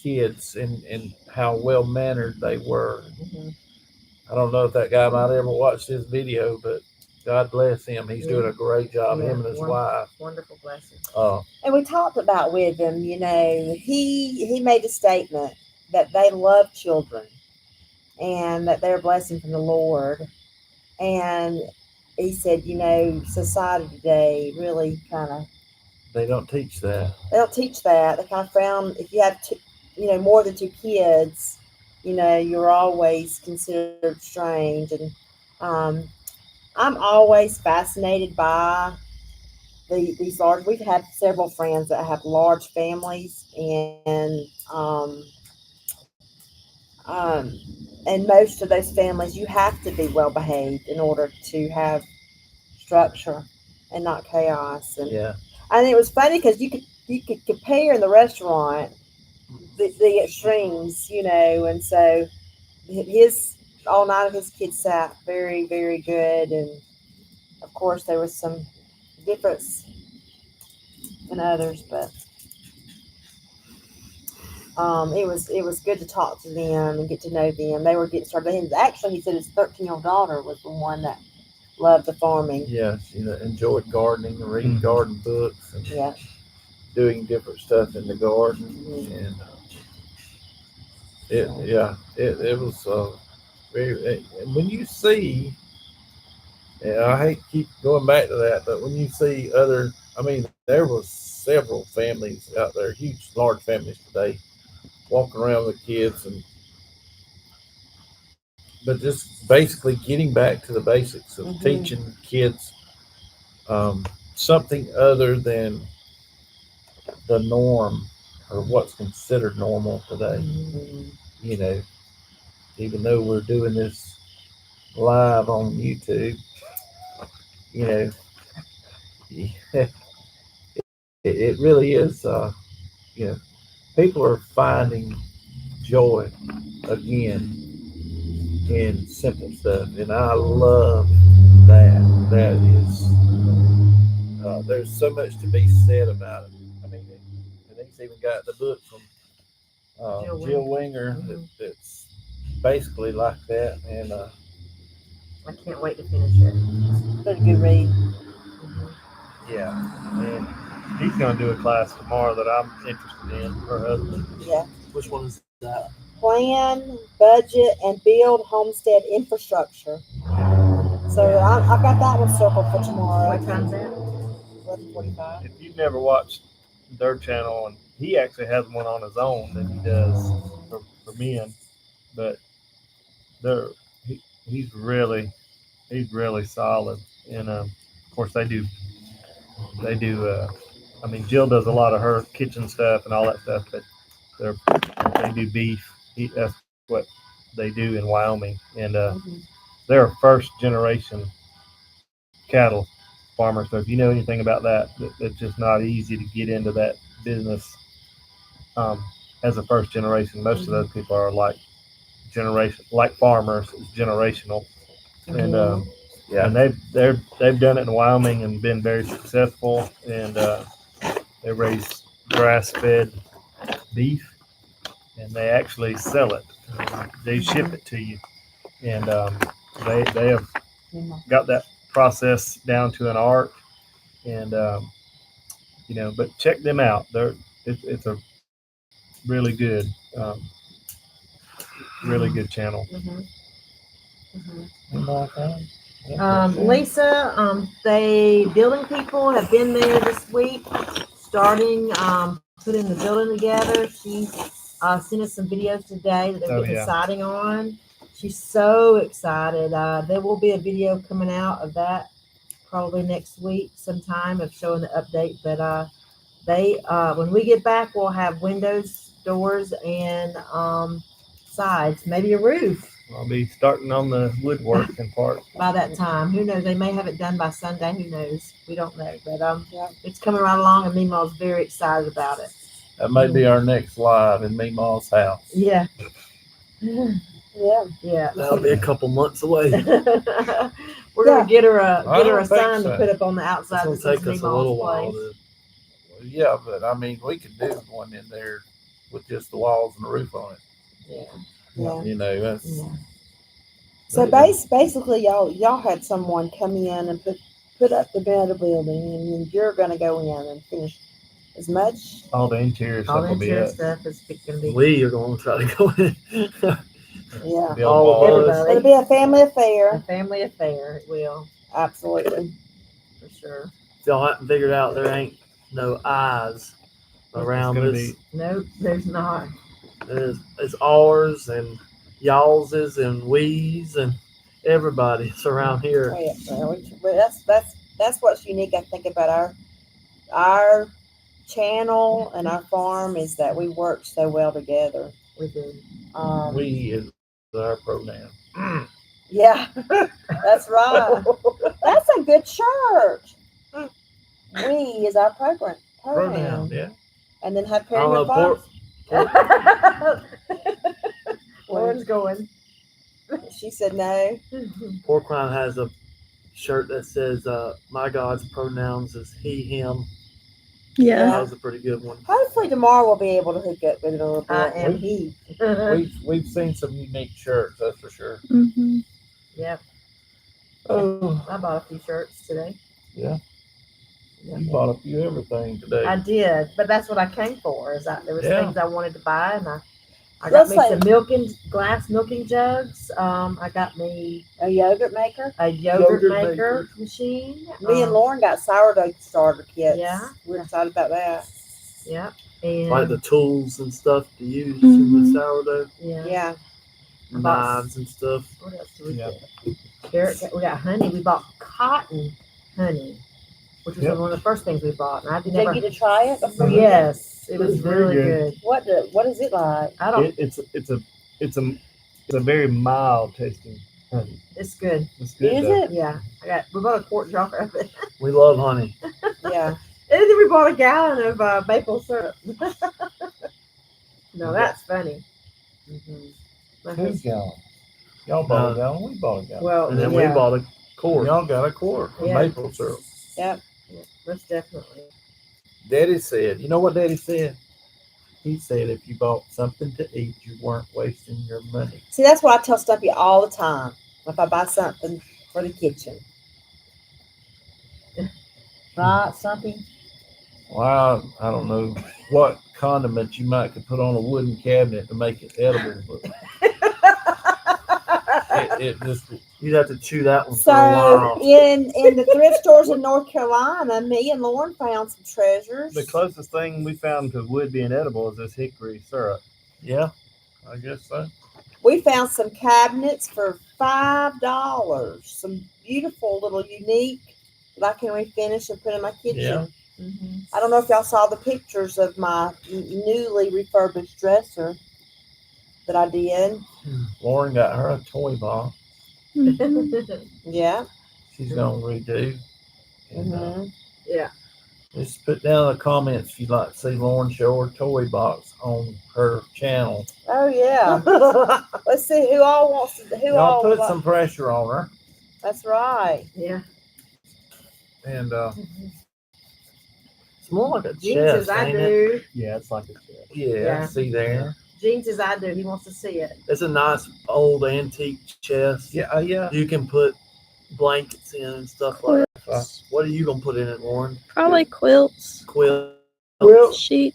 kids and how well mannered they were. Mhm. I don't know if that guy might ever watch this video, but God bless him. He's doing a great job. Yeah, Him and his wonderful. wife. Wonderful blessing. And we talked about with him, he made the statement that they love children and that they're a blessing from the Lord. And he said, society today really kind of They don't teach that. They don't teach that. They kind of found if you have two, more than 2 kids, you're always considered strange. And I'm always fascinated by these large. We've had several friends that have large families, and most of those families, you have to be well behaved in order to have structure and not chaos. And Yeah. I think it was funny because you could compare in the restaurant the extremes, and so all 9 of his kids sat very, very good, and of course there was some difference in others, but it was good to talk to them and get to know them. They were getting started. And actually, he said his 13-year-old daughter was the one that loved the farming. Yeah, she enjoyed gardening and reading Mhm. garden books and Yeah. doing different stuff in the garden. Mhm. And it was very. And when you see, and I hate to keep going back to that, but when you see there was several families out there, huge, large families today, walking around with kids, but just basically getting back to the basics of Mhm. teaching kids something other than the norm or what's considered normal today. Mhm. Even though we're doing this live on YouTube, it, it really is, people are finding joy again in simple stuff. And I love that. That is, there's so much to be said about it. I mean, and he's even got the book from Jill Winger that's basically like that. And I can't wait to finish it. Pretty good read. yeah, And he's going to do a class tomorrow that I'm interested in. Her husband. Yeah. Which one is that? Plan, budget, and build homestead infrastructure. So I've got that one circled for tomorrow. What time's that? 11:45. If you've never watched their channel, and he actually has one on his own that he does for men, but he's really solid. And of course they do. I mean, Jill does a lot of her kitchen stuff and all that stuff, but they do beef. That's what they do in Wyoming, and they're a first generation cattle farmer. So if you know anything about that, it's just not easy to get into that business as a first generation. Most of those people are like farmers. It's generational, and and they've done it in Wyoming and been very successful. And they raise grass-fed beef, and they actually sell it. They ship it to you, and they have got that process down to an art. And but check them out. It's a really good channel. Lisa, they building people have been there this week, starting putting the building together. She sent us some videos today that they're Oh, getting yeah. siding on. She's so excited. There will be a video coming out of that probably next week sometime of showing the update. But they when we get back, we'll have windows, doors, and sides, maybe a roof I'll be starting on the woodworking part. by that time. Who knows? They may have it done by Sunday. Who knows? We don't know. But it's coming right along, and Meemaw's very excited about it. that may be our next live in Meemaw's house. Yeah. Yeah. Yeah. That'll be a couple months away. We're gonna get her I a don't think sign so. to put up on the outside. It's that gonna says take us a little Meemaw's while. Place. Yeah, but I mean, we could do one in there with just the walls and the roof on it. Yeah. That's Yeah. So basically, y'all had someone come in and put up the better building, and then you're going to go in and finish as much. All the interior All stuff the will be interior up. stuff is gonna be. We are going to try to go in. Yeah, Build All of walls. us. it'll be a family A affair. family affair. It will, Absolutely. for sure. Y'all haven't figured out there ain't no I's around gonna this. Nope, there's not. It's ours and y'alls's and we's and everybody's around here. Oh, yeah. But that's what's unique, I think, about our channel and our farm is that we work so well together. We do. We is our pronoun. Yeah, that's right. That's a good church. We is our pronoun. Pronoun, yeah. And then have I don't know, Perryman Farms. Lauren's going. She said no. Porkrind has a shirt that says, "My God's pronouns is he, him." Yeah. That was a pretty good one. Hopefully tomorrow we'll be able to hook up with it a little bit. I am he. We've seen some unique shirts, that's for sure. Hmm. Yep. Oh, I bought a few shirts today. you bought a few everything today. I did, but that's what I came for. There was Yeah. things I wanted to buy, and I got Let's me some glass milking jugs. I got me A yogurt maker. a yogurt Yogurt maker machine. Me and Lauren got sourdough starter kits. Yeah. We're excited about that. Yep. And Like the tools and stuff to use Mhm. in the sourdough, yeah. Yeah. knives and stuff. What else do we Yeah. get? We got honey. We bought cotton honey, which was Yep. one of the first things we bought. And I Did never. you get to try it before? Yes, it was It's very really good. good. What is it like? I don't. It's a very mild tasting honey. It's good. It's good. Is though. it? Yeah, we bought a quart jar of it, We love honey. Yeah. and then we bought a gallon of maple syrup. No, that's funny. My Two husband- gallons. Y'all bought a gallon, we bought a gallon. Well, And then yeah, we bought a quart. Y'all got a quart of Yeah. maple syrup. Yep. yeah, most definitely. Daddy said, you know what Daddy said? He said if you bought something to eat, you weren't wasting your money. See, that's what I tell Stumpy all the time. If I buy something for the kitchen. Right, Stumpy? Well, I don't know what condiments you might could put on a wooden cabinet to make it edible, but it just You'd have to chew that one for a So while. in the thrift stores in North Carolina, me and Lauren found some treasures. The closest thing we found to wood being edible is this hickory syrup. yeah, I guess so. We found some cabinets for $5. Some beautiful little unique that I can refinish and put in my kitchen. Yeah. I don't know if y'all saw the pictures of my newly refurbished dresser that I did. Lauren got her a toy box. Mhm. Yeah. She's gonna redo. And, Mhm. Yeah. just put down in the comments if you'd like to see Lauren show her toy box on her channel. Oh yeah. Let's see who all wants to. Who Y'all all? put wa- some pressure on her, That's right. Yeah. and It's more like a Jeans chest, as I ain't it? do. Yeah, it's like a chest. yeah, Yeah. see there. Jeans as I do. He wants to see it. It's a nice old antique chest. Yeah, yeah. You can put blankets in and stuff like that. What are you gonna put in it, Lauren? Probably quilts, Quilt? Well, sheet,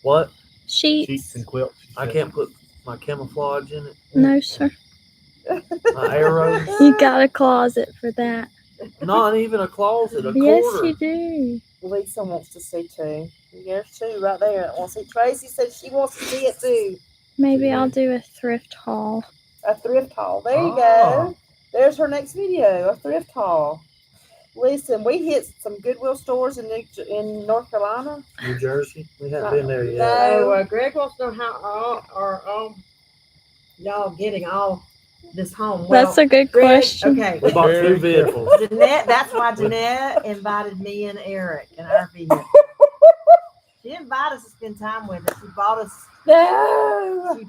What? sheets. Sheets and quilts. she I said. can't put my camouflage in it. No, sir. My arrows. You got a closet for that. Not even a closet. A Yes, quarter. you do. Lisa wants to see too. There's two right there that wants to see. Tracy said she wants to see it too. Maybe I'll do a thrift haul. A thrift haul. There you Ah. go. There's her next video. A thrift haul. Listen, we hit some Goodwill stores in North Carolina. New Jersey. We haven't been there yet. No. So Greg wants to know how all y'all getting all this home. Well, That's a good Greg, question. okay. We bought Very two vehicles. Jeanette, that's why Jeanette invited me and Eric in our vehicle. She didn't invite us to spend time with us. She bought us No. to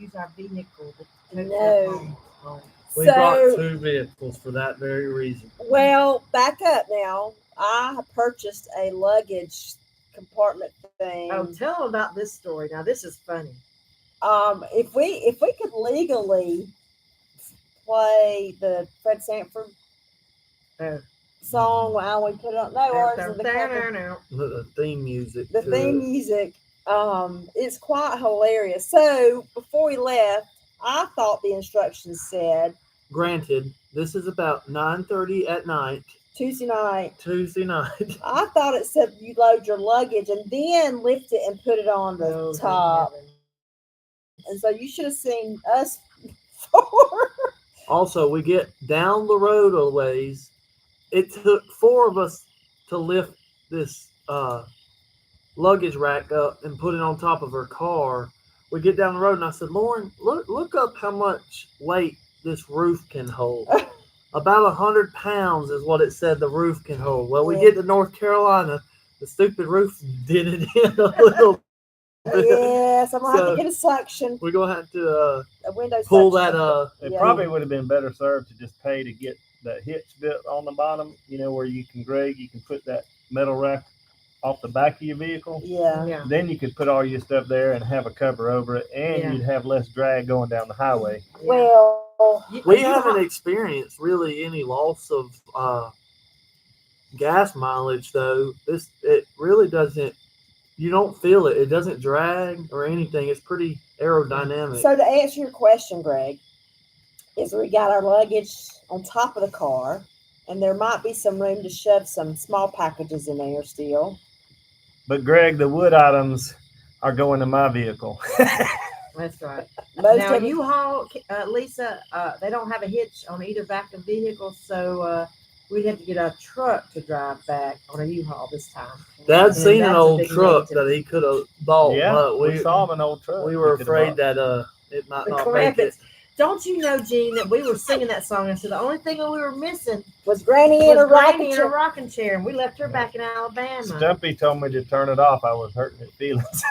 use our vehicle. To take No. stuff home. We So- bought two vehicles for that very reason. Well, back up now. I have purchased a luggage compartment thing. Oh, tell them about this story. Now this is funny. If we could legally play the Fred Sanford Oh. song while we put it on, no, or is it the cover? The theme music. The to theme it. music, it's quite hilarious. So before we left, I thought the instructions said granted, this is about 9:30 at night, Tuesday night. Tuesday night. I thought it said you load your luggage and then lift it and put it on the Oh, good top. heavens. And so you should have seen us before. Also, we get down the road a ways. It took 4 of us to lift this luggage rack up and put it on top of her car. We get down the road, and I said, Lauren, look up how much weight this roof can hold. About 100 pounds is what it said the roof can hold. Well, we Yeah. get to North Carolina, the stupid roof did it in a little bit. Yes, I'm gonna have So- to get a suction, We're gonna have to a window pull suction. that. It Yeah. probably would have been better served to just pay to get that hitch bit on the bottom, where you can, Greg, you can put that metal rack off the back of your vehicle. Yeah. Yeah. Then you could put all your stuff there and have a cover over it, and Yeah. you'd have less drag going down the highway. Well, We haven't experienced really any loss of gas mileage though. It really doesn't. You don't feel it. It doesn't drag or anything. It's pretty aerodynamic. so to answer your question, Greg, is we got our luggage on top of the car, and there might be some room to shove some small packages in there still. But Greg, the wood items are going in my vehicle. That's right. Most Now, of it- U-Haul, Lisa, they don't have a hitch on either back of vehicles, so we'd have to get a truck to drive back on a U-Haul this time. Dad's And seen an that's a old big truck negative. that he could have bought, Yeah, but we saw them in old truck. we were You could've afraid bought. that it might The not make it. Crampets. Don't you know, Gene, that we were singing that song, and so the only thing that we were missing was Granny in a was Granny rocking in a chair. rocking chair, and we left her back in Alabama. Stumpy told me to turn it off. I was hurting his feelings.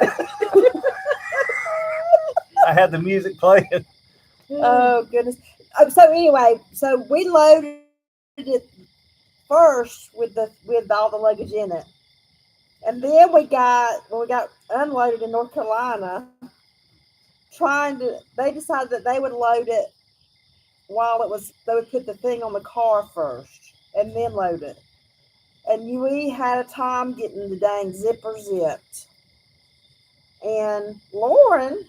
I had the music playing. Oh goodness. So anyway, so we loaded it first with all the luggage in it, and then when we got unloaded in North Carolina, they decided that they would load it they would put the thing on the car first and then load it, and we had a time getting the dang zipper zipped, and Lauren,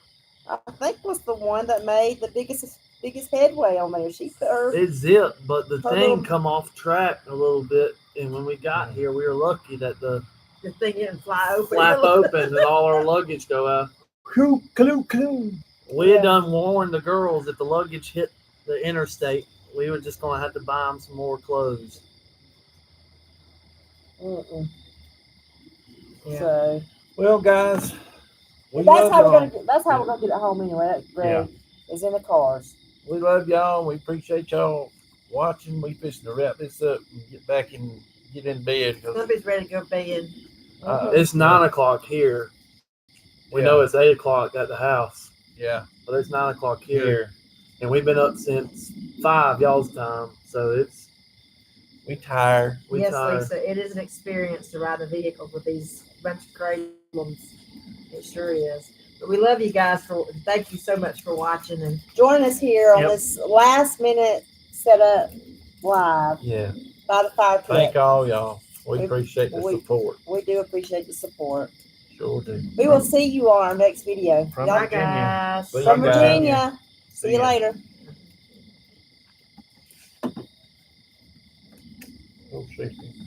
I think, was the one that made the biggest headway on there. She put her. It zipped, but the Her thing little- come off track a little bit. And when we got here, we were lucky that the The thing didn't fly open. flap opened and all our luggage go out. We Yeah. had done warned the girls if the luggage hit the interstate, we were just gonna have to buy them some more clothes. Mm-mm. Yeah. So Well, guys, we that's love how we're y'all. gonna get it home anyway. Greg is in the cars. We love y'all. We appreciate y'all watching. We fishing to wrap this up and get in bed. 'Cause, Somebody's ready to go to bed. It's 9 o'clock here. We Yeah. know it's 8 o'clock at the house, yeah, but it's 9 o'clock here, here and we've been up since 5 y'all's time. So we tired. we Yes, tired. Lisa, it is an experience to ride a vehicle with these bunch of crazy ones. It sure is. But we love you guys thank you so much for watching, and Joining us here on Yep. this last minute setup live Yeah. by the fire pit. Thank all y'all. We We- appreciate the we- support. We do appreciate the support. Sure do. We will see you on our next video. From Y'all bye Virginia. guys. See from you guys. Virginia. See you ya. later. Oh, 60.